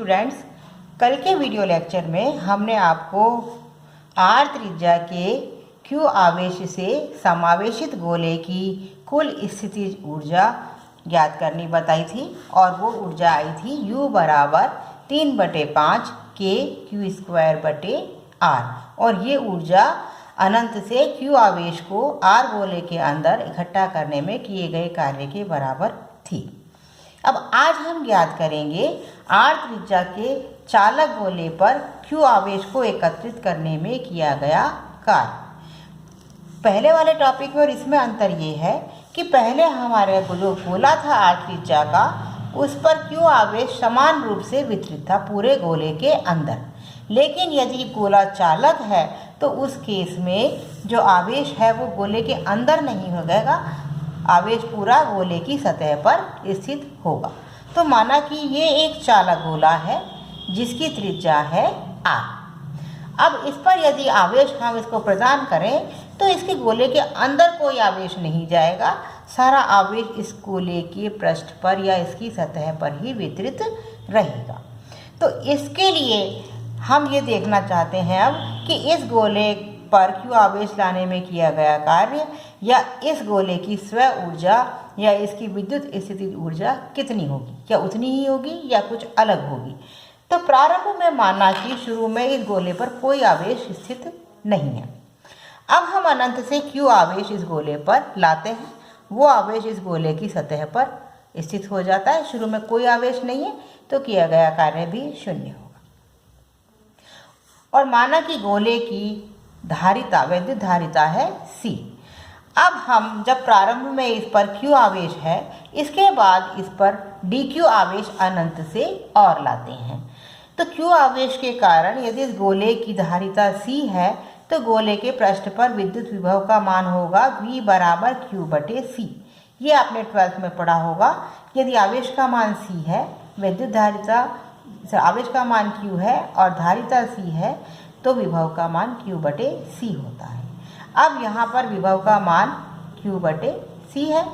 Students, कल के video lecture में हमने आपको r त्रिज्या के q आवेश से समावेशित गोले की कुल स्थितिज ऊर्जा ज्ञात करनी बताई थी और वो ऊर्जा आई थी U बराबर 3/5 k Q²/r और ये ऊर्जा अनंत से q आवेश को r गोले के अंदर इकट्ठा करने में किए गए कार्य के बराबर थी। अब आज हम ज्ञात करेंगे r त्रिज्या के चालक गोले पर q आवेश को एकत्रित करने में किया गया कार्य। पहले वाले टॉपिक में और इसमें अंतर ये है कि पहले हमारे जो गोला था r त्रिज्या का, उस पर q आवेश समान रूप से वितरित था पूरे गोले के अंदर। लेकिन यदि गोला चालक है तो उस केस में जो आवेश है वो गोले के अंदर नहीं होगा, आवेश पूरा गोले की सतह पर स्थित होगा। तो माना कि ये एक चालक गोला है जिसकी त्रिज्या है r। अब इस पर यदि आवेश हम इसको प्रदान करें तो इसके गोले के अंदर कोई आवेश नहीं जाएगा, सारा आवेश इस गोले के पृष्ठ पर या इसकी सतह पर ही वितरित रहेगा। तो इसके लिए हम ये देखना चाहते हैं अब कि इस गोले पर q आवेश लाने में किया गया कार्य या इस गोले की स्व ऊर्जा या इसकी विद्युत स्थितिज ऊर्जा कितनी होगी, क्या उतनी ही होगी या कुछ अलग होगी। तो प्रारंभ में माना कि शुरू में इस गोले पर कोई आवेश स्थित नहीं है। अब हम अनंत से q आवेश इस गोले पर लाते हैं, वो आवेश इस गोले की सतह पर स्थित हो जाता है। शुरू में कोई आवेश नहीं है तो किया गया कार्य भी शून्य होगा। और माना कि गोले की धारिता, वैद्युत धारिता है C। अब हम जब प्रारंभ में इस पर q आवेश है, इसके बाद इस पर dq आवेश अनंत से और लाते हैं। तो q आवेश के कारण यदि इस गोले की धारिता C है तो गोले के पृष्ठ पर विद्युत विभव का मान होगा V बराबर Q/C। ये आपने 12th में पढ़ा होगा। यदि आवेश का मान C है, विद्युत धारिता आवेश का मान Q है और धारिता C है तो विभव का मान Q/C होता है। अब यहाँ पर विभव का मान Q/C है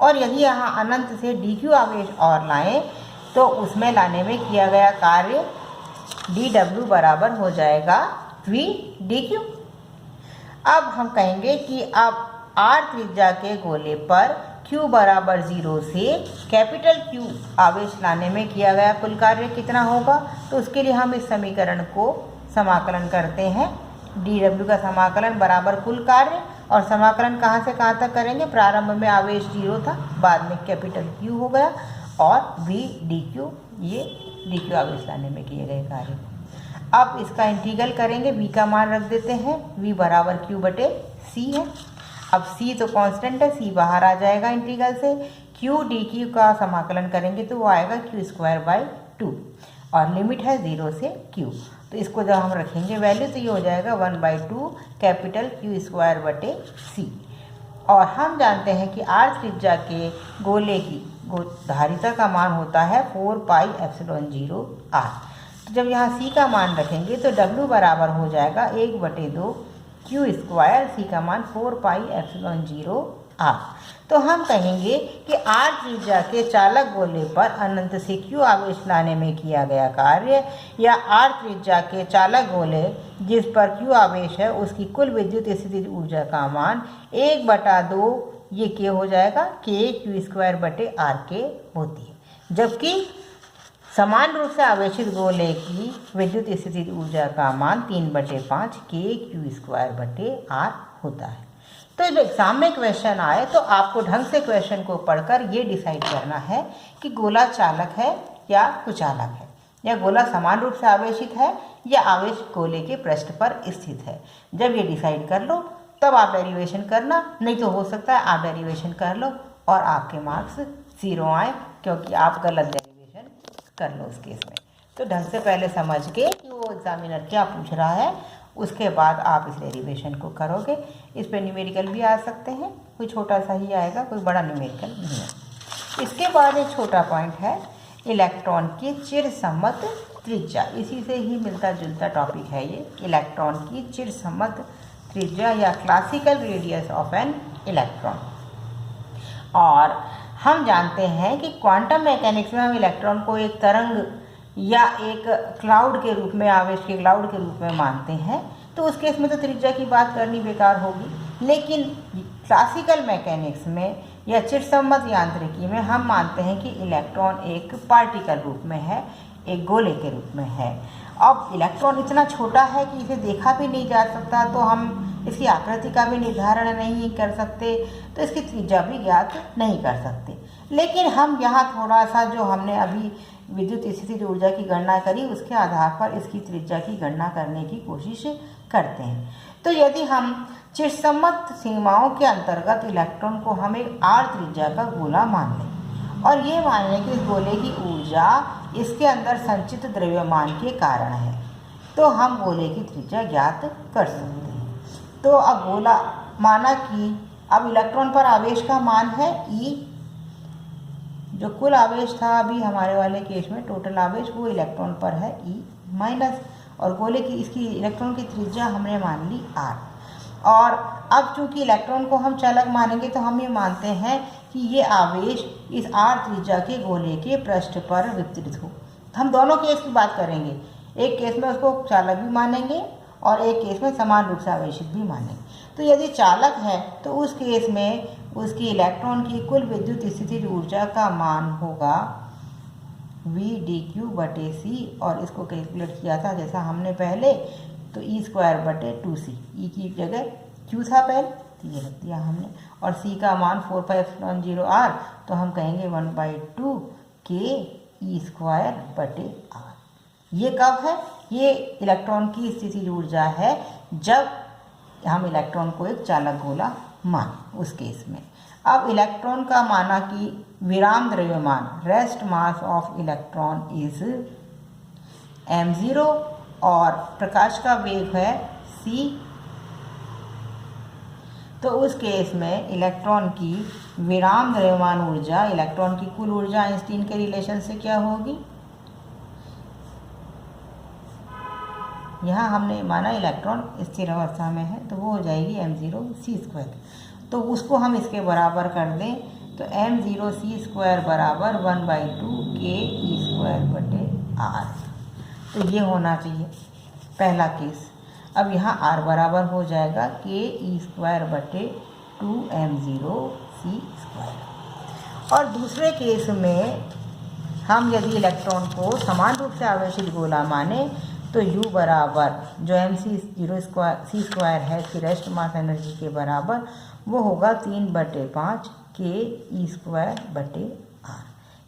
और यदि यहाँ अनंत से dq आवेश और लाएं तो उसमें लाने में किया गया कार्य dW बराबर हो जाएगा V dq। अब हम कहेंगे कि अब r त्रिज्या के गोले पर q बराबर 0 से कैपिटल Q आवेश लाने में किया गया कुल कार्य कितना होगा। तो उसके लिए हम इस समीकरण को समाकलन करते हैं। dW का समाकलन बराबर कुल कार्य, और समाकलन कहाँ से कहाँ तक करेंगे। प्रारंभ में आवेश 0 था, बाद में कैपिटल Q हो गया और V dq, ये dq आवेश लाने में किए गए कार्य। अब इसका इंटीग्रल करेंगे, v का मान रख देते हैं, v बराबर Q/C है। अब c तो कांस्टेंट है, c बाहर आ जाएगा इंटीग्रल से। q dq का समाकलन करेंगे तो वो आएगा Q²/2 और लिमिट है 0 से q। तो इसको जब हम रखेंगे वैल्यू तो ये हो जाएगा 1/2 कैपिटल Q²/C। और हम जानते हैं कि r त्रिज्या के गोले की धारिता का मान होता है 4πε0r। तो जब यहाँ c का मान रखेंगे तो w बराबर हो जाएगा 1/2 Q², c का मान 4πε0r। तो हम कहेंगे कि r त्रिज्या के चालक गोले पर अनंत से q आवेश लाने में किया गया कार्य या r त्रिज्या के चालक गोले जिस पर q आवेश है उसकी कुल विद्युत स्थितिज ऊर्जा का मान 1/2 ये k हो जाएगा k Q²/r के होती है। जबकि समान रूप से आवेशित गोले की विद्युत स्थितिज ऊर्जा का मान 3/5 k Q²/r होता है। तो जब एग्जाम में क्वेश्चन आए तो आपको ढंग से क्वेश्चन को पढ़कर ये डिसाइड करना है कि गोला चालक है या कुचालक है, या गोला समान रूप से आवेशित है या आवेश गोले के पृष्ठ पर स्थित है। जब ये डिसाइड कर लो तब आप डेरिवेशन करना, नहीं तो हो सकता है आप डेरिवेशन कर लो और आपके मार्क्स 0 आए क्योंकि आप गलत डेरिवेशन कर लो उस केस में। तो ढंग से पहले समझ के कि वो एग्जामिनर क्या पूछ रहा है, उसके बाद आप इस डेरिवेशन को करोगे। इस पर न्यूमेरिकल भी आ सकते हैं, कोई छोटा सा ही आएगा, कोई बड़ा न्यूमेरिकल नहीं है। इसके बाद एक छोटा पॉइंट है इलेक्ट्रॉन की चिरसम्मत त्रिज्या। इसी से ही मिलता जुलता टॉपिक है ये, इलेक्ट्रॉन की चिरसम्मत त्रिज्या या classical radius of an electron. और हम जानते हैं कि क्वांटम मैकेनिक्स में हम इलेक्ट्रॉन को एक तरंग या एक क्लाउड के रूप में, आवेश के क्लाउड के रूप में मानते हैं, तो उस केस में तो त्रिज्या की बात करनी बेकार होगी। लेकिन क्लासिकल मैकेनिक्स में या चिरसम्मत यांत्रिकी में हम मानते हैं कि इलेक्ट्रॉन एक पार्टिकल रूप में है, एक गोले के रूप में है। अब इलेक्ट्रॉन इतना छोटा है कि इसे देखा भी नहीं जा सकता, तो हम इसकी आकृति का भी निर्धारण नहीं कर सकते, तो इसकी त्रिज्या भी ज्ञात नहीं कर सकते। लेकिन हम यहाँ थोड़ा सा जो हमने अभी विद्युत स्थितिज ऊर्जा की गणना करी, उसके आधार पर इसकी त्रिज्या की गणना करने की कोशिश करते हैं। तो यदि हम चिरसम्मत सीमाओं के अंतर्गत इलेक्ट्रॉन को हम एक r त्रिज्या का गोला मान लें और ये मान लें कि इस गोले की ऊर्जा इसके अंदर संचित द्रव्यमान के कारण है, तो हम गोले की त्रिज्या ज्ञात कर सकते हैं। तो अब गोला माना कि अब इलेक्ट्रॉन पर आवेश का मान है E, जो कुल आवेश था अभी हमारे वाले केस में टोटल आवेश, वो इलेक्ट्रॉन पर है E माइनस, और गोले की इसकी इलेक्ट्रॉन की त्रिज्या हमने मान ली r। और अब चूंकि इलेक्ट्रॉन को हम चालक मानेंगे तो हम ये मानते हैं कि ये आवेश इस r त्रिज्या के गोले के पृष्ठ पर वितरित हो। हम दोनों केस की बात करेंगे, एक केस में उसको चालक भी मानेंगे और एक केस में समान रूप से आवेशित भी मानेंगे। तो यदि चालक है तो उस केस में उसकी इलेक्ट्रॉन की कुल विद्युत स्थितिज ऊर्जा का मान होगा V/dq/c, और इसको कैलकुलेट किया था जैसा हमने पहले, तो E²/2c। E की जगह q था पहले, तो ये रख दिया हमने, और c का मान 4πε0r, तो हम कहेंगे 1/2 k E²/r। ये कब है? ये इलेक्ट्रॉन की स्थितिज ऊर्जा है जब हम इलेक्ट्रॉन को एक चालक गोला मान, उस केस में। अब इलेक्ट्रॉन का माना कि विराम द्रव्यमान, rest mass of electron is m0, और प्रकाश का वेग है c, तो उस केस में इलेक्ट्रॉन की विराम द्रव्यमान ऊर्जा इलेक्ट्रॉन की कुल ऊर्जा आइंस्टीन के रिलेशन से क्या होगी? यहाँ हमने माना इलेक्ट्रॉन स्थिर अवस्था में है, तो वो हो जाएगी m0c²। तो उसको हम इसके बराबर कर दें, तो m0c² बराबर 1/2 k E²/r। तो ये होना चाहिए पहला केस। अब यहाँ r बराबर हो जाएगा k E²/2 m0c²। और दूसरे केस में हम यदि इलेक्ट्रॉन को समान रूप से आवेशित गोला माने, तो U बराबर जो m0c² है इसकी रेस्ट मास एनर्जी के बराबर, वो होगा 3/5 k E²/r।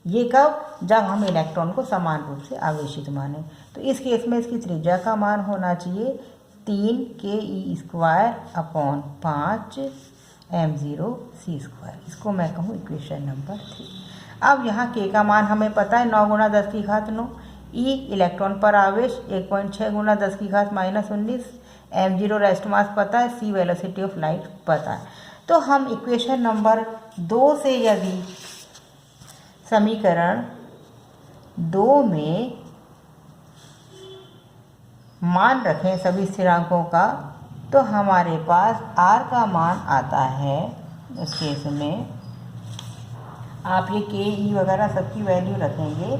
ये कब? जब हम इलेक्ट्रॉन को समान रूप से आवेशित माने। तो इस केस में इसकी त्रिज्या का मान होना चाहिए 3 k E²/5 m0c²। इसको मैं कहूँ इक्वेशन नंबर 3। अब यहाँ k का मान हमें पता है 9 × 10⁻⁹। E इलेक्ट्रॉन पर आवेश 1.6 × 10⁻⁻19। m0 रेस्ट मास पता है, c वेलोसिटी ऑफ लाइट पता है। तो हम इक्वेशन नंबर 2 से यदि समीकरण 2 में मान रखें सभी स्थिरांकों का, तो हमारे पास r का मान आता है, उस केस में आप ये k e वगैरह सबकी वैल्यू रखेंगे,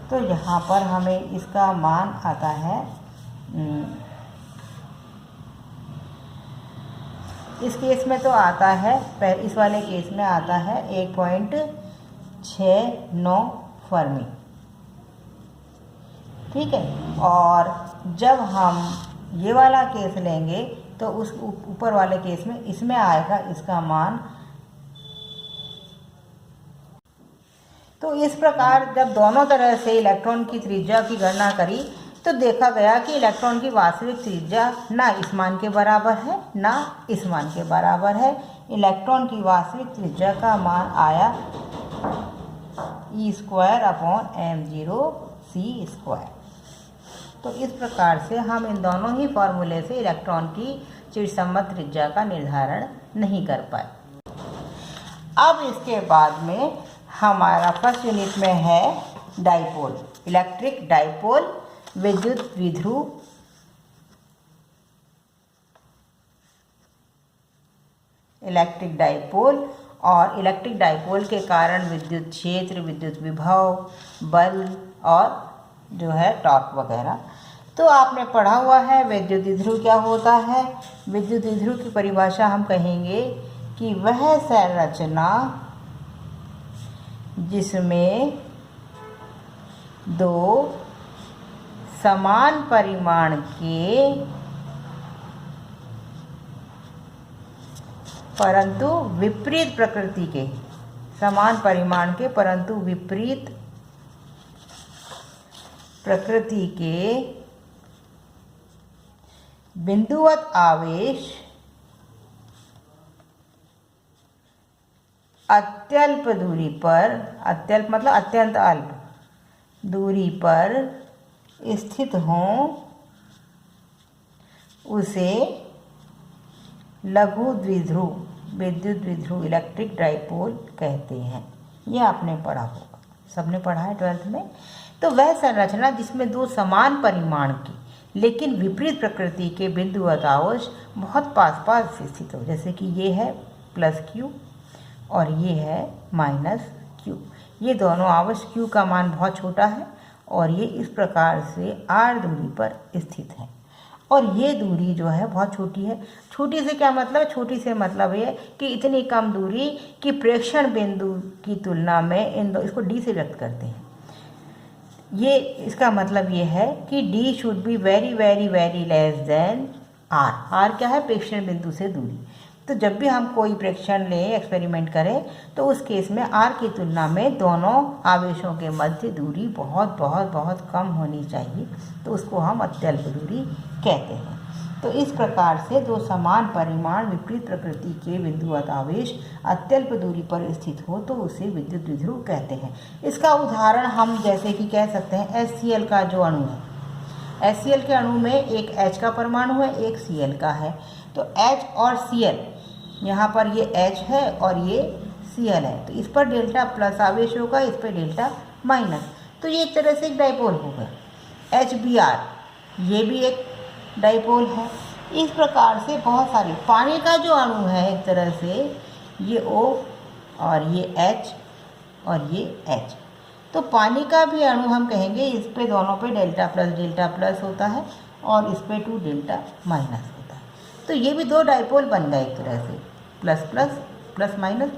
तो यहाँ पर हमें इसका मान आता है, इस केस में तो आता है, इस वाले केस में आता है 1.69 फर्मी, ठीक है। और जब हम ये वाला केस लेंगे तो उस ऊपर वाले केस में इसमें आएगा इसका मान। तो इस प्रकार जब दोनों तरह से इलेक्ट्रॉन की त्रिज्या की गणना करी, तो देखा गया कि इलेक्ट्रॉन की वास्तविक त्रिज्या ना इस मान के बराबर है ना इस मान के बराबर है। इलेक्ट्रॉन की वास्तविक त्रिज्या का मान आया E²/m0c²। तो इस प्रकार से हम इन दोनों ही फॉर्मूले से इलेक्ट्रॉन की चिरसम्मत त्रिज्या का निर्धारण नहीं कर पाए। अब इसके बाद में हमारा फर्स्ट यूनिट में है डाइपोल, इलेक्ट्रिक डाइपोल, विद्युत द्विध्रुव। इलेक्ट्रिक डाइपोल और इलेक्ट्रिक डाइपोल के कारण विद्युत क्षेत्र, विद्युत विभव, बल और जो है टॉर्क वगैरह। तो आपने पढ़ा हुआ है विद्युत द्विध्रुव क्या होता है। विद्युत द्विध्रुव की परिभाषा हम कहेंगे कि वह संरचना जिसमें दो समान परिमाण के परंतु विपरीत प्रकृति के, समान परिमाण के परंतु विपरीत प्रकृति के बिंदुवत आवेश अत्यल्प दूरी पर, अत्यल्प मतलब अत्यंत अल्प दूरी पर स्थित हों उसे लघु द्विध्रुव, विद्युत द्विध्रुव, इलेक्ट्रिक डाइपोल कहते हैं। ये आपने पढ़ा होगा, सबने पढ़ा है 12th में। तो वह संरचना जिसमें दो समान परिमाण की लेकिन विपरीत प्रकृति के बिंदुवत आवेश बहुत पास पास स्थित हो, जैसे कि ये है +Q और ये है -Q। ये दोनों आवेश Q का मान बहुत छोटा है और ये इस प्रकार से r दूरी पर स्थित है और ये दूरी जो है बहुत छोटी है। छोटी से क्या मतलब, छोटी से मतलब ये कि इतनी कम दूरी कि प्रेक्षण बिंदु की तुलना में इसको D से व्यक्त करते हैं। ये इसका मतलब ये है कि D should be very very very less than R। R क्या है, प्रेक्षण बिंदु से दूरी। तो जब भी हम कोई प्रेक्षण लें, एक्सपेरिमेंट करें, तो उस केस में R की तुलना में दोनों आवेशों के मध्य दूरी बहुत बहुत बहुत कम होनी चाहिए, तो उसको हम अत्यल्प दूरी कहते हैं। तो इस प्रकार से दो समान परिमाण विपरीत प्रकृति के बिंदुवत आवेश अत्यल्प दूरी पर स्थित हो तो उसे विद्युत द्विध्रुव कहते हैं। इसका उदाहरण हम जैसे कि कह सकते हैं HCl का जो अणु है, HCl के अणु में एक H का परमाणु है, एक Cl का है। तो H और Cl, यहाँ पर ये H है और ये Cl है, तो इस पर डेल्टा प्लस आवेश होगा, इस पर डेल्टा माइनस, तो ये एक तरह से एक डाइपोल होगा। HBr ये भी एक डाइपोल है। इस प्रकार से बहुत सारे, पानी का जो अणु है एक तरह से ये O और ये H और ये H, तो पानी का भी अणु हम कहेंगे इस पे दोनों पे डेल्टा प्लस होता है और इस पे 2 डेल्टा माइनस होता है। तो ये भी दो डाइपोल बन गए एक तरह से, प्लस प्लस प्लस माइनस।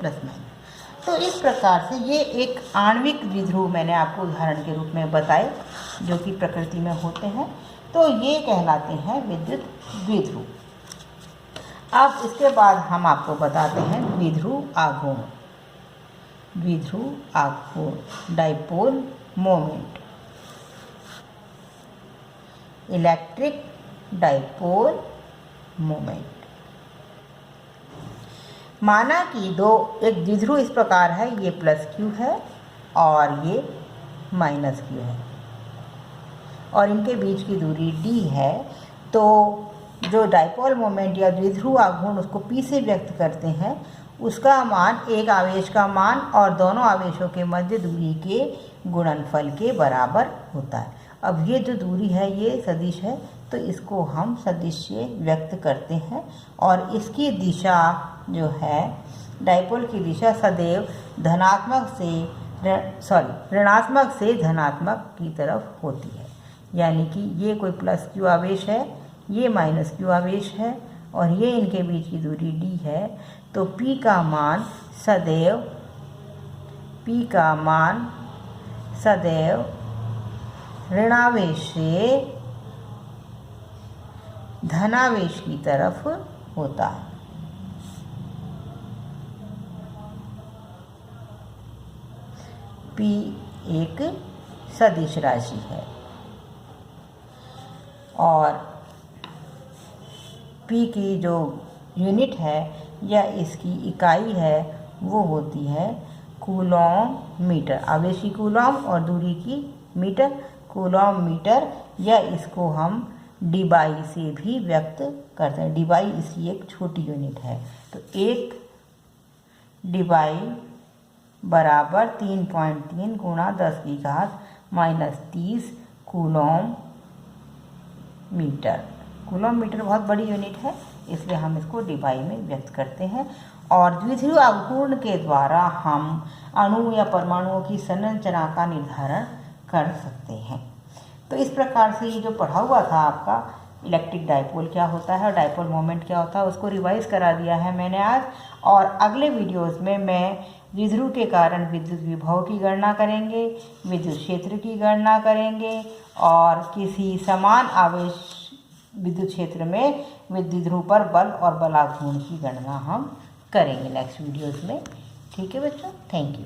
तो इस प्रकार से ये एक आणविक द्विध्रुव मैंने आपको उदाहरण के रूप में बताए जो कि प्रकृति में होते हैं, तो ये कहलाते हैं विद्युत द्विध्रुव। अब इसके बाद हम आपको बताते हैं द्विध्रुव आघूर्ण। द्विध्रुव आघूर्ण, dipole moment, electric dipole moment. माना कि एक द्विध्रुव इस प्रकार है, ये +Q है और ये -Q है और इनके बीच की दूरी D है। तो जो डाइपोल मोमेंट या द्विध्रुव आघूर्ण उसको P से व्यक्त करते हैं, उसका मान एक आवेश का मान और दोनों आवेशों के मध्य दूरी के गुणनफल के बराबर होता है। अब ये जो दूरी है ये सदिश है, तो इसको हम सदिश से व्यक्त करते हैं और इसकी दिशा जो है, डाइपोल की दिशा सदैव ऋणात्मक से धनात्मक की तरफ होती है। यानी कि ये कोई +Q आवेश है, ये -Q आवेश है और ये इनके बीच की दूरी D है, तो P का मान सदैव ऋणावेश से धनावेश की तरफ होता है। P एक सदिश राशि है और P की जो यूनिट है या इसकी इकाई है वो होती है कूलॉम मीटर। आवेश की कूलॉम और दूरी की मीटर, कूलॉम मीटर, या इसको हम डिबाई से भी व्यक्त करते हैं। डिबाई इसकी एक छोटी यूनिट है, तो 1 डिबाई बराबर 3.3 × 10⁻³ कूलॉम मीटर। कूलॉम मीटर बहुत बड़ी यूनिट है, इसलिए हम इसको डिबाई में व्यक्त करते हैं। और द्विध्रुव आघूर्ण के द्वारा हम अणु या परमाणुओं की संरचना का निर्धारण कर सकते हैं। तो इस प्रकार से ये जो पढ़ा हुआ था आपका इलेक्ट्रिक डाइपोल क्या होता है और डाइपोल मोमेंट क्या होता है उसको रिवाइज करा दिया है मैंने आज। और अगले वीडियोस में मैं द्विध्रुव के कारण विद्युत विभव की गणना करेंगे, विद्युत क्षेत्र की गणना करेंगे और किसी समान आवेश विद्युत क्षेत्र में द्विध्रुव पर बल और बलाघूर्ण की गणना हम करेंगे नेक्स्ट वीडियोस में। ठीक है बच्चों, थैंक यू।